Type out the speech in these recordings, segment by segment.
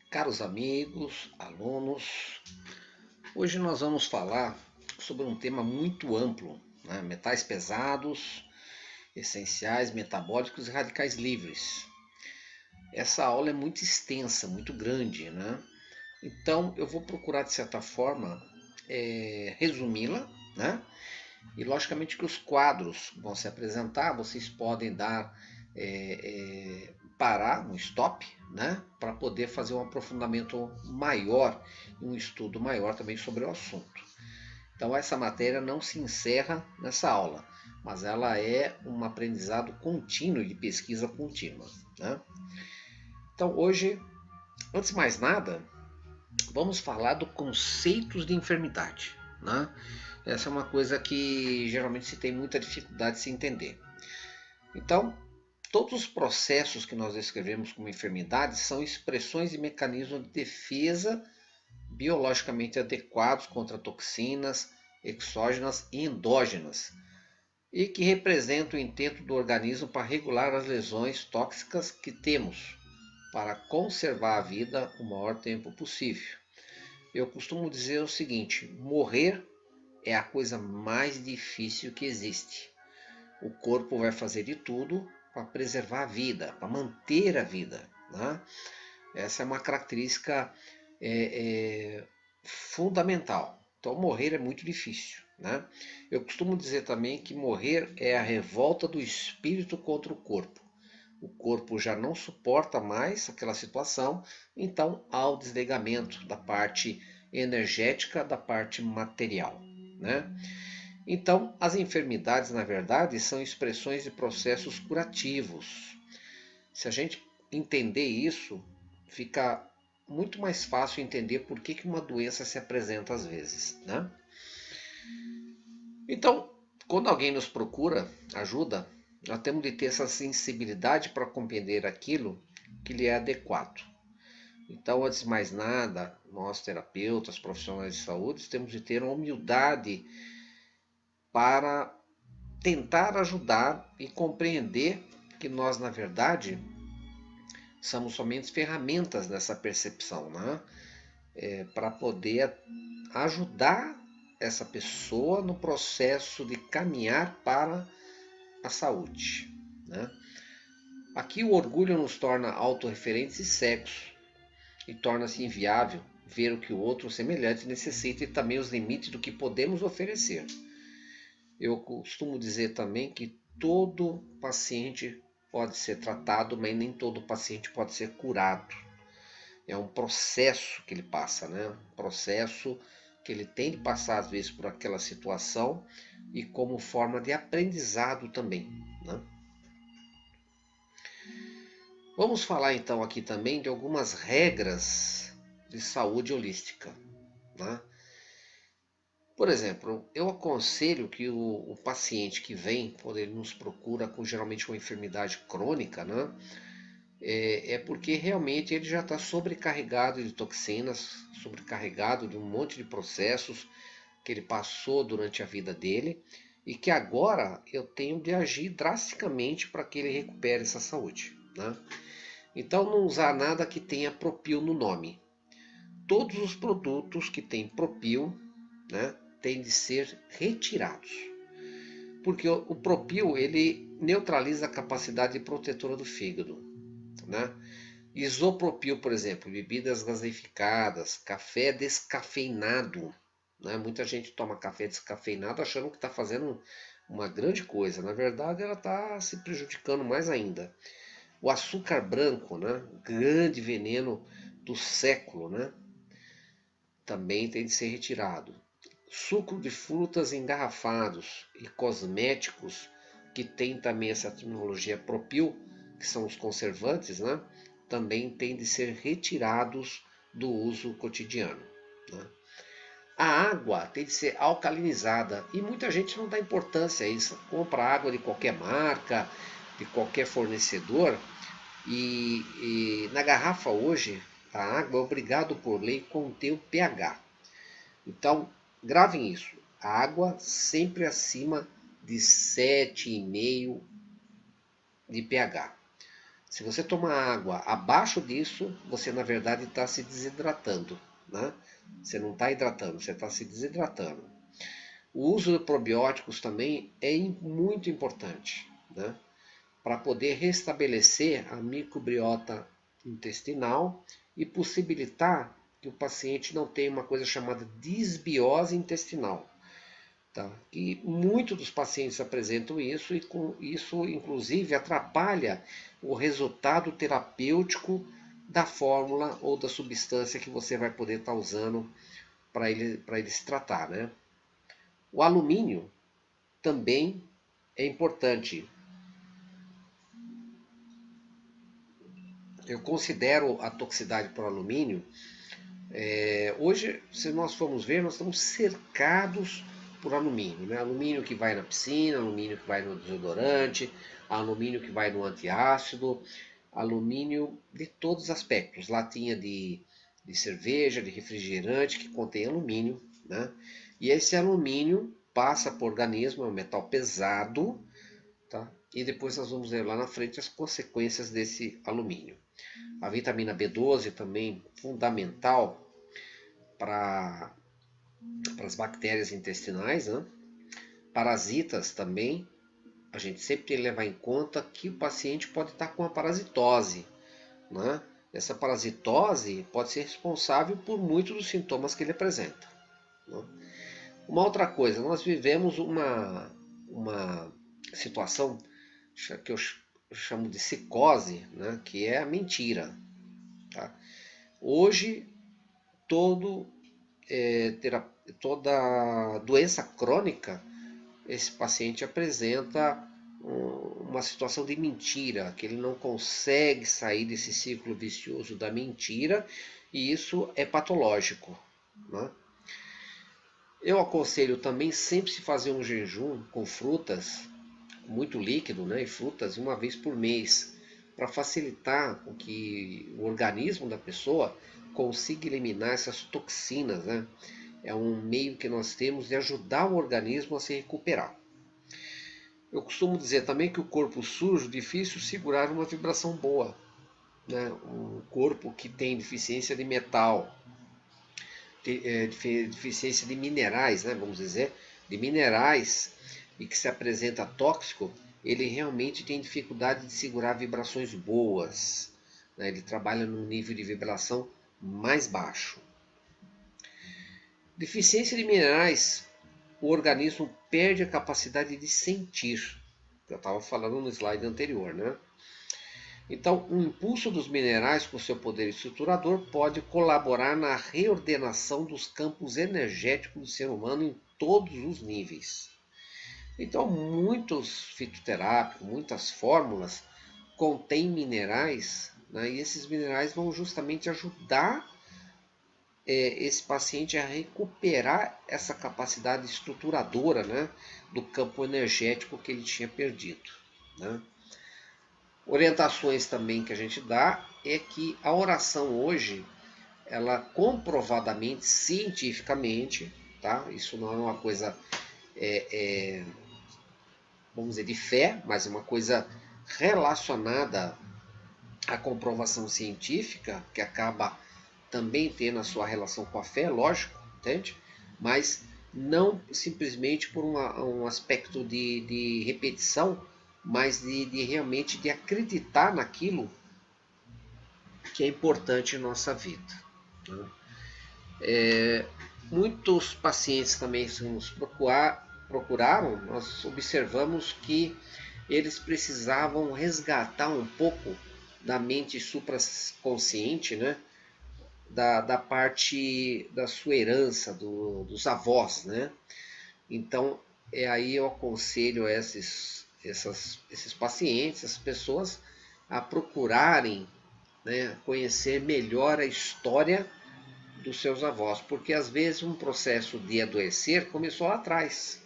Caros amigos, alunos, hoje nós vamos falar sobre um tema muito amplo, né? Metais pesados, essenciais, metabólicos e radicais livres. Essa aula é muito extensa, muito grande, né? Então eu vou procurar de certa forma resumi-la, né? E logicamente que os quadros vão se apresentar, vocês podem dar parar um stop, né, para poder fazer um aprofundamento maior, um estudo maior também sobre o assunto. Então essa matéria não se encerra nessa aula, mas ela é um aprendizado contínuo de pesquisa contínua, né? Então hoje, antes de mais nada, vamos falar do conceitos de enfermidade, né? Essa é uma coisa que geralmente se tem muita dificuldade de se entender. Então, todos os processos que nós descrevemos como enfermidades são expressões e mecanismos de defesa biologicamente adequados contra toxinas exógenas e endógenas e que representam o intento do organismo para regular as lesões tóxicas que temos para conservar a vida o maior tempo possível. Eu costumo dizer o seguinte: morrer é a coisa mais difícil que existe. O corpo vai fazer de tudo para preservar a vida, para manter a vida, né? Essa é uma característica fundamental. Então, morrer é muito difícil, né? Eu costumo dizer também que morrer é a revolta do espírito contra o corpo. O corpo já não suporta mais aquela situação, então há o desligamento da parte energética, da parte material, né? Então, as enfermidades, na verdade, são expressões de processos curativos. Se a gente entender isso, fica muito mais fácil entender por que uma doença se apresenta às vezes, né? Então, quando alguém nos procura ajuda, nós temos de ter essa sensibilidade para compreender aquilo que lhe é adequado. Então, antes de mais nada, nós terapeutas, profissionais de saúde, temos de ter uma humildade para tentar ajudar e compreender que nós, na verdade, somos somente ferramentas dessa percepção, né? Para poder ajudar essa pessoa no processo de caminhar para a saúde, né? Aqui o orgulho nos torna autorreferentes e cegos e torna-se inviável ver o que o outro semelhante necessita e também os limites do que podemos oferecer. Eu costumo dizer também que todo paciente pode ser tratado, mas nem todo paciente pode ser curado. É um processo que ele passa, né? Um processo que ele tem de passar às vezes por aquela situação e como forma de aprendizado também, né? Vamos falar então aqui também de algumas regras de saúde holística, né? Por exemplo, eu aconselho que o paciente que vem, quando ele nos procura com geralmente uma enfermidade crônica, né? Porque realmente ele já está sobrecarregado de toxinas, sobrecarregado de um monte de processos que ele passou durante a vida dele e que agora eu tenho de agir drasticamente para que ele recupere essa saúde, né? Então não usar nada que tenha propil no nome. Todos os produtos que têm propil, né, têm de ser retirados. Porque o propil ele neutraliza a capacidade protetora do fígado, né? Isopropil, por exemplo, bebidas gaseificadas, café descafeinado, né? Muita gente toma café descafeinado achando que está fazendo uma grande coisa. Na verdade, ela está se prejudicando mais ainda. O açúcar branco, né? Grande veneno do século, né? Também tem de ser retirado. Suco de frutas engarrafados e cosméticos que tem também essa terminologia propil, que são os conservantes, né? Também tem de ser retirados do uso cotidiano, né? A água tem de ser alcalinizada e muita gente não dá importância a isso. Compra água de qualquer marca, de qualquer fornecedor e na garrafa hoje a água é obrigado por lei conter o pH. Então, gravem isso. A água sempre acima de 7,5 de pH. Se você tomar água abaixo disso, você na verdade está se desidratando, né? Você não está hidratando, você está se desidratando. O uso de probióticos também é muito importante, né? Para poder restabelecer a microbiota intestinal e possibilitar que o paciente não tenha uma coisa chamada disbiose intestinal. Tá? E muitos dos pacientes apresentam isso e com isso, inclusive, atrapalha o resultado terapêutico da fórmula ou da substância que você vai poder estar usando para ele se tratar. Né? O alumínio também é importante. Eu considero a toxicidade por alumínio. Hoje, se nós formos ver, nós estamos cercados por alumínio. Né? Alumínio que vai na piscina, alumínio que vai no desodorante, alumínio que vai no antiácido, alumínio de todos os aspectos. Latinha de cerveja, de refrigerante que contém alumínio. Né? E esse alumínio passa para o organismo, é um metal pesado, tá? E depois nós vamos ver lá na frente as consequências desse alumínio. A vitamina B12 também fundamental para as bactérias intestinais, né? Parasitas também. A gente sempre tem que levar em conta que o paciente pode estar com uma parasitose, né? Essa parasitose pode ser responsável por muitos dos sintomas que ele apresenta. Né? Uma outra coisa, nós vivemos uma situação que eu chamo de psicose, né? Que é a mentira. Tá? Hoje, todo toda doença crônica, esse paciente apresenta uma situação de mentira, que ele não consegue sair desse ciclo vicioso da mentira, e isso é patológico. Né? Eu aconselho também sempre se fazer um jejum com frutas, muito líquido, né, e frutas uma vez por mês, para facilitar o que o organismo da pessoa consiga eliminar essas toxinas, né? É um meio que nós temos de ajudar o organismo a se recuperar. Eu costumo dizer também que o corpo sujo é difícil segurar uma vibração boa. Né? Um corpo que tem deficiência de metal, deficiência de minerais, né? Vamos dizer, de minerais, e que se apresenta tóxico, ele realmente tem dificuldade de segurar vibrações boas. Né? Ele trabalha num nível de vibração mais baixo. Deficiência de minerais, o organismo perde a capacidade de sentir. Eu estava falando no slide anterior, né? Então, o impulso dos minerais com seu poder estruturador pode colaborar na reordenação dos campos energéticos do ser humano em todos os níveis. Então, muitos fitoterápicos, muitas fórmulas contêm minerais, né? E esses minerais vão justamente ajudar esse paciente a recuperar essa capacidade estruturadora, né, do campo energético que ele tinha perdido. Né? Orientações também que a gente dá é que a oração hoje, ela comprovadamente, cientificamente, tá? Isso não é uma coisa, vamos dizer, de fé, mas é uma coisa relacionada à comprovação científica, que acaba também tendo a sua relação com a fé, lógico, entende? Mas não simplesmente por um aspecto de repetição, mas de realmente de acreditar naquilo que é importante em nossa vida. Né? Muitos pacientes também nos procuraram, nós observamos que eles precisavam resgatar um pouco da mente supraconsciente, né? Da parte da sua herança, dos avós, né? Então, aí eu aconselho esses pacientes, essas pessoas, a procurarem, né, conhecer melhor a história dos seus avós, porque às vezes um processo de adoecer começou lá atrás,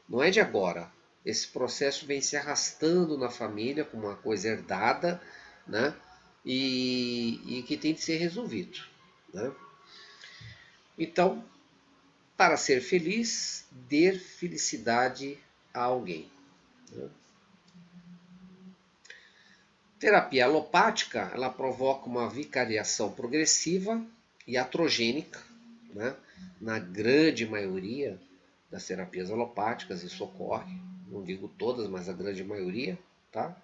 não é de agora. Esse processo vem se arrastando na família como uma coisa herdada, né? E que tem de ser resolvido. Né? Então, para ser feliz, dê felicidade a alguém. Né? Terapia alopática, ela provoca uma vicariação progressiva e atrogênica, né? Na grande maioria das terapias alopáticas isso ocorre, não digo todas, mas a grande maioria, tá?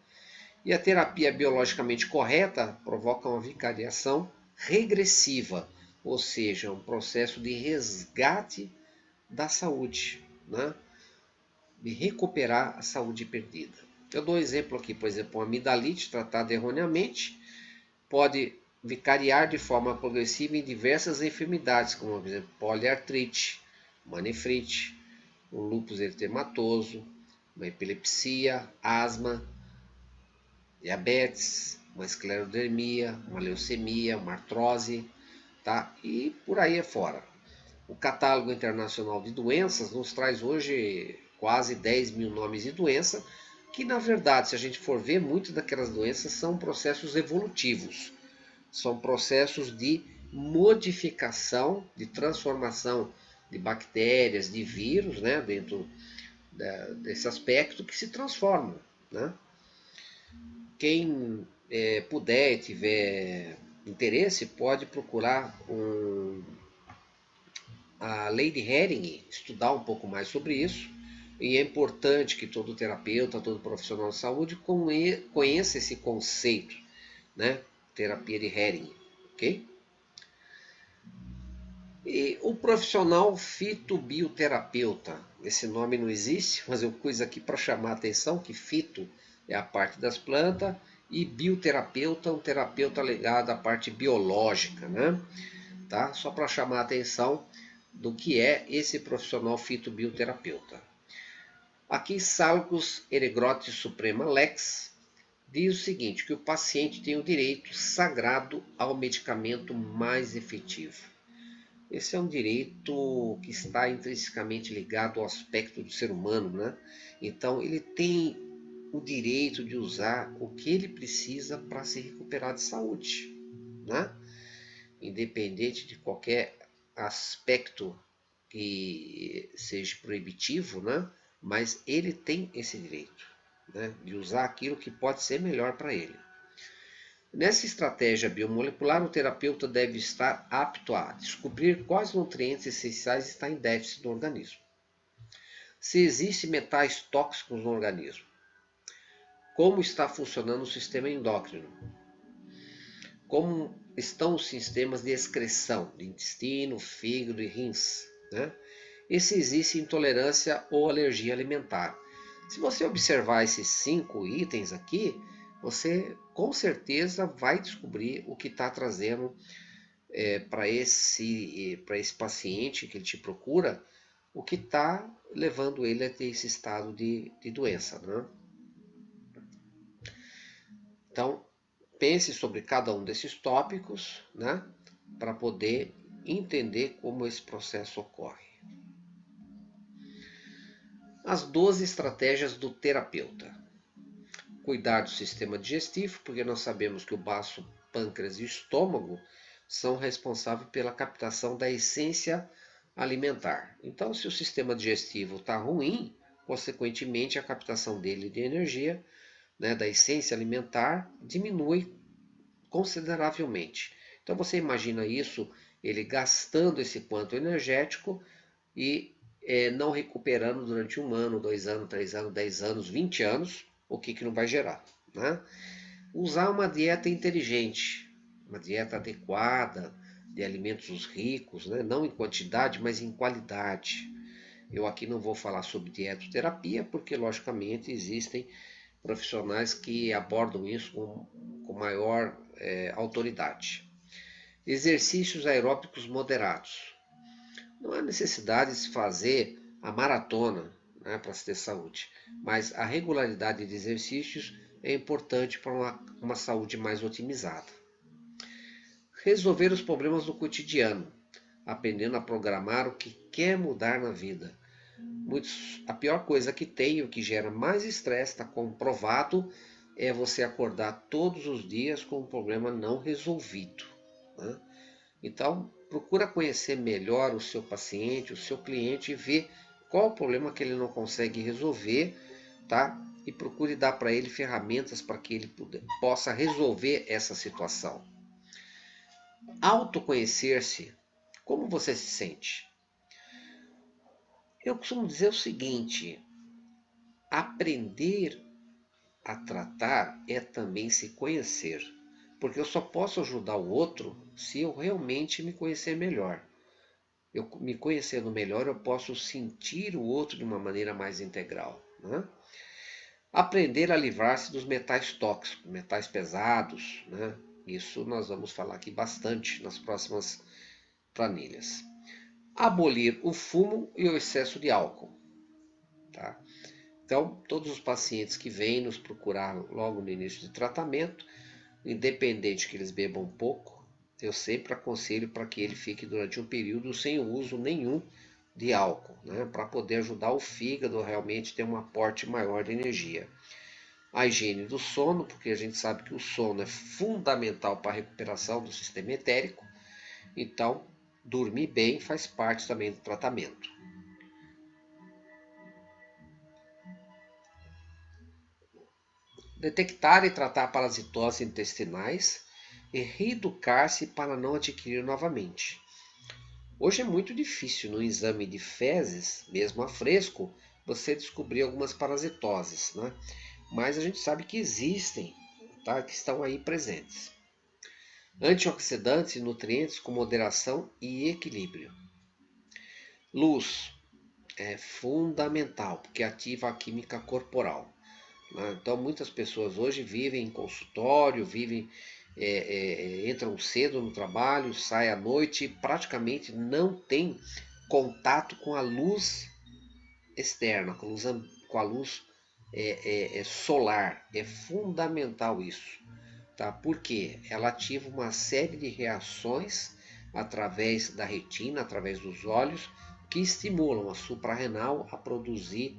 E a terapia biologicamente correta provoca uma vicariação regressiva, ou seja, um processo de resgate da saúde, né? De recuperar a saúde perdida. Eu dou um exemplo aqui, por exemplo, uma amidalite tratada erroneamente pode vicariar de forma progressiva em diversas enfermidades, como por exemplo, poliartrite, uma nefrite, um lúpus eritematoso, uma epilepsia, asma, diabetes, uma esclerodermia, uma leucemia, uma artrose, tá? E por aí afora. O catálogo internacional de doenças nos traz hoje quase 10 mil nomes de doença, que na verdade, se a gente for ver, muitas daquelas doenças são processos evolutivos, são processos de modificação, de transformação de bactérias, de vírus, né, dentro desse aspecto que se transformam, né? Quem puder e tiver interesse pode procurar a Lady Herring, estudar um pouco mais sobre isso. E é importante que todo terapeuta, todo profissional de saúde conheça esse conceito, né? Terapia de Herring, ok? E o profissional fitobioterapeuta, esse nome não existe, mas eu pus aqui para chamar a atenção que fito é a parte das plantas e bioterapeuta, um terapeuta ligado à parte biológica, né? Tá? Só para chamar a atenção do que é esse profissional fitobioterapeuta. Aqui Salgus Eregrotis Suprema Lex diz o seguinte, que o paciente tem o direito sagrado ao medicamento mais efetivo. Esse é um direito que está intrinsecamente ligado ao aspecto do ser humano, né? Então ele tem o direito de usar o que ele precisa para se recuperar de saúde, né? Independente de qualquer aspecto que seja proibitivo, né? Mas ele tem esse direito, né? De usar aquilo que pode ser melhor para ele. Nessa estratégia biomolecular, o terapeuta deve estar apto a descobrir quais nutrientes essenciais estão em déficit no organismo, se existem metais tóxicos no organismo, como está funcionando o sistema endócrino, como estão os sistemas de excreção de intestino, fígado e rins, né? E se existe intolerância ou alergia alimentar. Se você observar esses 5 itens aqui, você com certeza vai descobrir o que está trazendo para esse paciente que ele te procura, o que está levando ele a ter esse estado de doença, né? Então, pense sobre cada um desses tópicos, né, para poder entender como esse processo ocorre. As 12 estratégias do terapeuta. Cuidar do sistema digestivo, porque nós sabemos que o baço, pâncreas e o estômago são responsáveis pela captação da essência alimentar. Então, se o sistema digestivo está ruim, consequentemente a captação dele de energia, né, da essência alimentar, diminui consideravelmente. Então você imagina isso, ele gastando esse quanto energético e não recuperando durante 1 ano, 2 anos, 3 anos, 10 anos, 20 anos, o que não vai gerar, né? Usar uma dieta inteligente, uma dieta adequada, de alimentos ricos, né? Não em quantidade, mas em qualidade. Eu aqui não vou falar sobre dietoterapia, porque logicamente existem profissionais que abordam isso com maior autoridade. Exercícios aeróbicos moderados. Não há necessidade de se fazer a maratona, né, para se ter saúde, mas a regularidade de exercícios é importante para uma saúde mais otimizada. Resolver os problemas do cotidiano, aprendendo a programar o que quer mudar na vida. A pior coisa que tem, o que gera mais estresse, está comprovado, é você acordar todos os dias com um problema não resolvido, né? Então, procura conhecer melhor o seu paciente, o seu cliente e ver qual o problema que ele não consegue resolver, tá? e procure dar para ele ferramentas para que ele possa resolver essa situação. Autoconhecer-se, como você se sente? Eu costumo dizer o seguinte: aprender a tratar é também se conhecer, porque eu só posso ajudar o outro se eu realmente me conhecer melhor. Eu me conhecendo melhor, eu posso sentir o outro de uma maneira mais integral, né? Aprender a livrar-se dos metais tóxicos, metais pesados, né? Isso nós vamos falar aqui bastante nas próximas planilhas. Abolir o fumo e o excesso de álcool, tá? Então, todos os pacientes que vêm nos procurar logo no início de tratamento, independente que eles bebam pouco, eu sempre aconselho para que ele fique durante um período sem uso nenhum de álcool, né? Para poder ajudar o fígado a realmente ter um aporte maior de energia. A higiene do sono, porque a gente sabe que o sono é fundamental para a recuperação do sistema etérico, então dormir bem faz parte também do tratamento. Detectar e tratar parasitoses intestinais e reeducar-se para não adquirir novamente. Hoje é muito difícil no exame de fezes, mesmo a fresco, você descobrir algumas parasitoses, né? Mas a gente sabe que existem, tá? Que estão aí presentes. Antioxidantes e nutrientes com moderação e equilíbrio. Luz é fundamental, porque ativa a química corporal, né? Então muitas pessoas hoje vivem em consultório, entram cedo no trabalho, saem à noite e praticamente não tem contato com a luz externa, com a luz solar. É fundamental isso, tá? Porque ela ativa uma série de reações através da retina, através dos olhos, que estimulam a suprarrenal a produzir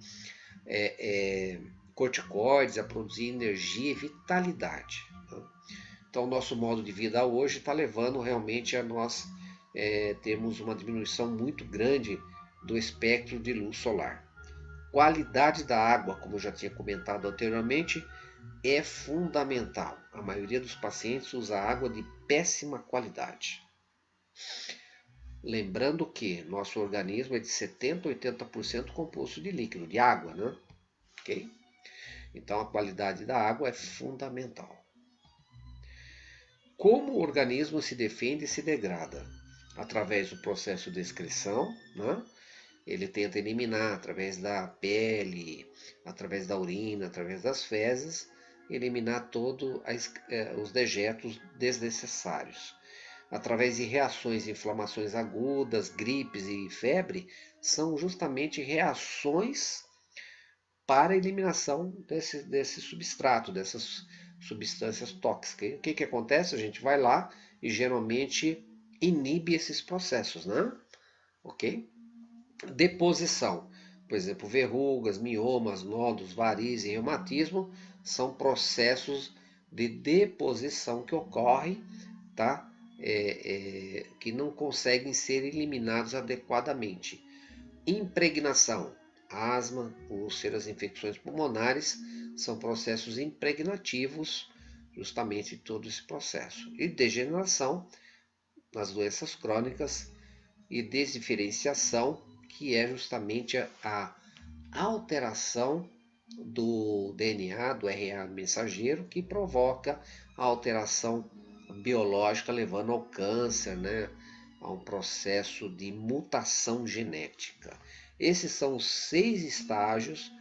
corticoides, a produzir energia e vitalidade, tá? Então, o nosso modo de vida hoje está levando realmente a nós termos uma diminuição muito grande do espectro de luz solar. Qualidade da água, como eu já tinha comentado anteriormente, é fundamental. A maioria dos pacientes usa água de péssima qualidade. Lembrando que nosso organismo é de 70% a 80% composto de líquido, de água, né? Ok? Então a qualidade da água é fundamental. Como o organismo se defende e se degrada? Através do processo de excreção, né? Ele tenta eliminar através da pele, através da urina, através das fezes, eliminar todos os dejetos desnecessários. Através de reações e inflamações agudas, gripes e febre, são justamente reações para a eliminação desse substrato, dessas substâncias tóxicas. O que acontece? A gente vai lá e geralmente inibe esses processos, né? Ok? Deposição. Por exemplo, verrugas, miomas, nódulos, varizes e reumatismo são processos de deposição que ocorrem, tá? Que não conseguem ser eliminados adequadamente. Impregnação. Asma, úlceras, infecções pulmonares são processos impregnativos, justamente todo esse processo. E degeneração nas doenças crônicas e desdiferenciação, que é justamente a alteração do DNA, do RNA mensageiro, que provoca a alteração biológica, levando ao câncer, né? A um processo de mutação genética. Esses são os 6 estágios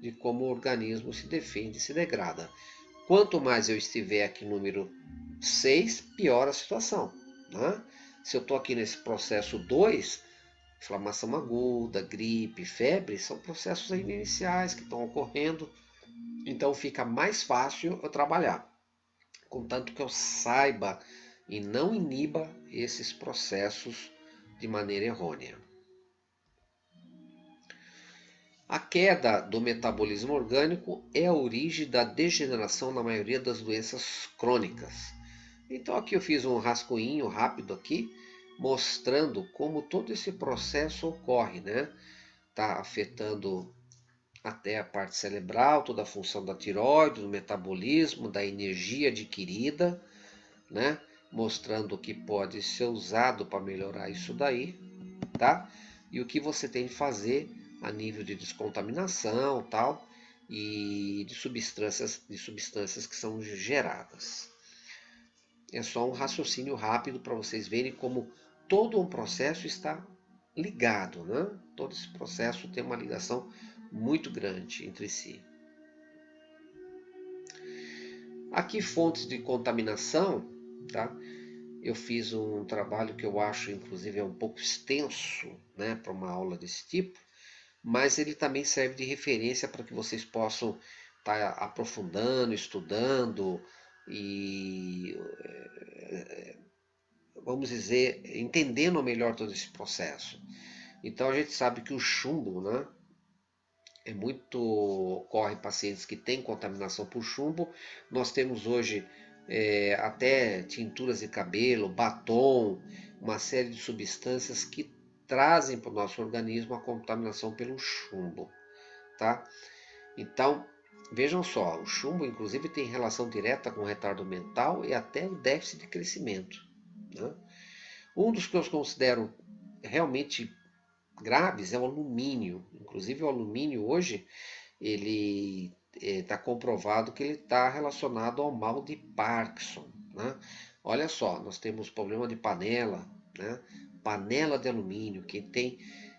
de como o organismo se defende e se degrada. Quanto mais eu estiver aqui no número 6, pior a situação, né? Se eu estou aqui nesse processo 2, inflamação aguda, gripe, febre, são processos ainda iniciais que estão ocorrendo, então fica mais fácil eu trabalhar, contanto que eu saiba e não iniba esses processos de maneira errônea. A queda do metabolismo orgânico é a origem da degeneração na maioria das doenças crônicas. Então aqui eu fiz um rascunho rápido aqui, mostrando como todo esse processo ocorre, né? Está afetando até a parte cerebral, toda a função da tireoide, do metabolismo, da energia adquirida, né? Mostrando o que pode ser usado para melhorar isso daí, tá? E o que você tem de fazer a nível de descontaminação, tal, e de substâncias que são geradas. É só um raciocínio rápido para vocês verem como todo um processo está ligado, né? Todo esse processo tem uma ligação muito grande entre si. Aqui fontes de contaminação, tá? Eu fiz um trabalho que eu acho, inclusive, é um pouco extenso, né, para uma aula desse tipo, mas ele também serve de referência para que vocês possam estar aprofundando, estudando e, vamos dizer, entendendo melhor todo esse processo. Então a gente sabe que o chumbo, né, é muito ocorre pacientes que têm contaminação por chumbo. Nós temos hoje até tinturas de cabelo, batom, uma série de substâncias que trazem para o nosso organismo a contaminação pelo chumbo, tá? Então, vejam só, o chumbo inclusive tem relação direta com o retardo mental e até o déficit de crescimento, né? Um dos que eu considero realmente graves é o alumínio. Inclusive o alumínio hoje ele está comprovado que ele está relacionado ao mal de Parkinson, né? Olha só, nós temos problema de panela, né? Panela de alumínio. Quem tem,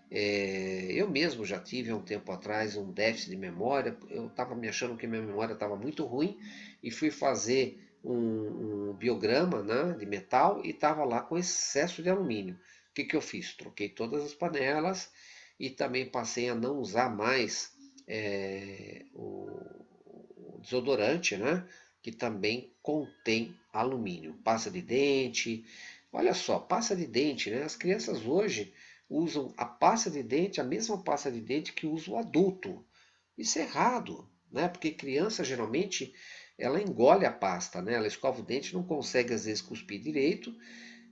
eu mesmo já tive há um tempo atrás um déficit de memória. Eu estava me achando que minha memória estava muito ruim e fui fazer um biograma, né, de metal e estava lá com excesso de alumínio. O que, que eu fiz? Troquei todas as panelas e também passei a não usar mais o desodorante, né? Que também contém alumínio. Pasta de dente, olha só, pasta de dente, né? As crianças hoje usam a pasta de dente, a mesma pasta de dente que usa o adulto. Isso é errado, né? Porque criança geralmente ela engole a pasta, né? Ela escova o dente, não consegue às vezes cuspir direito,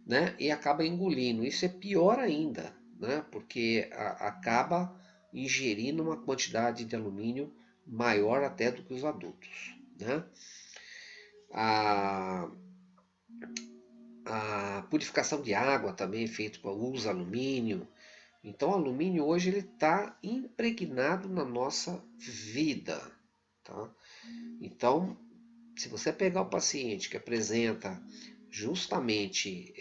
né? E acaba engolindo. Isso é pior ainda, né? Porque acaba ingerindo uma quantidade de alumínio maior até do que os adultos, né? A, a purificação de água também é feita com uso alumínio. Então, o alumínio hoje ele está impregnado na nossa vida, tá? Então, se você pegar o paciente que apresenta justamente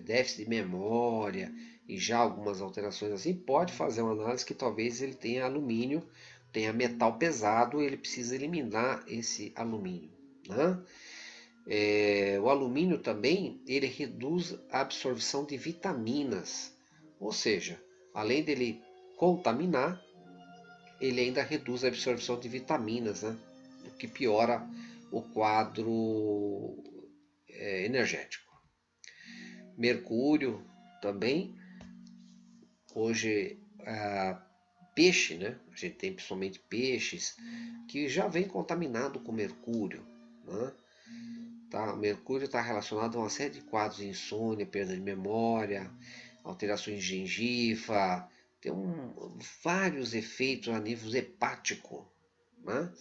déficit de memória e já algumas alterações assim, pode fazer uma análise que talvez ele tenha alumínio, tenha metal pesado, e ele precisa eliminar esse alumínio, né? O alumínio também ele reduz a absorção de vitaminas, ou seja, além dele contaminar, ele ainda reduz a absorção de vitaminas, né? O que piora o quadro energético. Mercúrio também, hoje peixe, né? A gente tem principalmente peixes que já vem contaminado com mercúrio, né? Tá? O mercúrio está relacionado a uma série de quadros de insônia, perda de memória, alterações de gengiva, tem vários efeitos a nível hepático, né?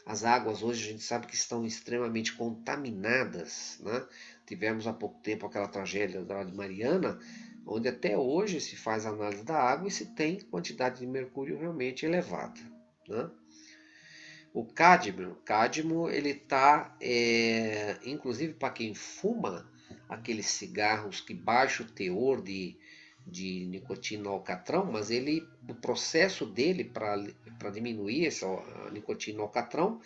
As águas hoje a gente sabe que estão extremamente contaminadas, né? Tivemos há pouco tempo aquela tragédia da Mariana, onde até hoje se faz análise da água e se tem quantidade de mercúrio realmente elevada, né? O cádmio ele está, inclusive para quem fuma aqueles cigarros que baixa o teor de nicotina alcatrão, mas ele, o processo dele para diminuir essa nicotina alcatrão,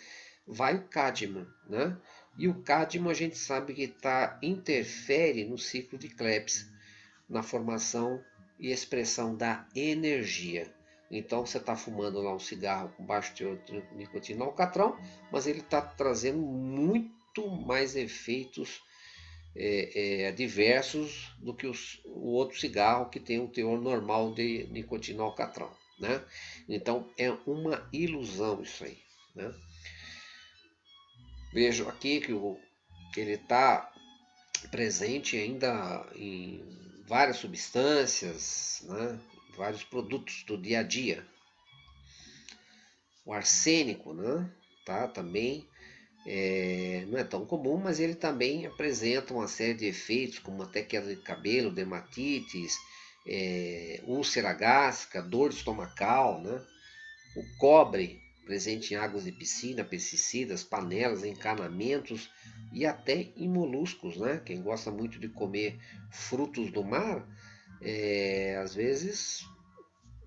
vai o cádmio, né? E o cádmio a gente sabe que interfere no ciclo de Krebs, na formação e expressão da energia. Então você está fumando lá um cigarro com baixo teor de nicotina alcatrão, mas ele está trazendo muito mais efeitos adversos do que o outro cigarro que tem um teor normal de nicotina alcatrão, né? Então é uma ilusão isso aí, né? Vejo aqui que ele está presente ainda em várias substâncias, né? Vários produtos do dia a dia. O arsênico, né? Tá? Também não é tão comum, mas ele também apresenta uma série de efeitos, como até queda de cabelo, dermatites, úlcera gástrica, dor estomacal, né? O cobre, presente em águas de piscina, pesticidas, panelas, encanamentos e até em moluscos, né? Quem gosta muito de comer frutos do mar, às vezes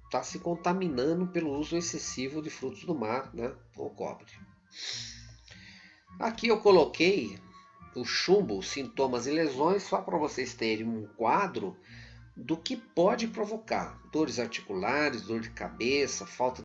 está se contaminando pelo uso excessivo de frutos do mar, né? O cobre. Aqui eu coloquei o chumbo, sintomas e lesões, só para vocês terem um quadro do que pode provocar dores articulares, dor de cabeça, falta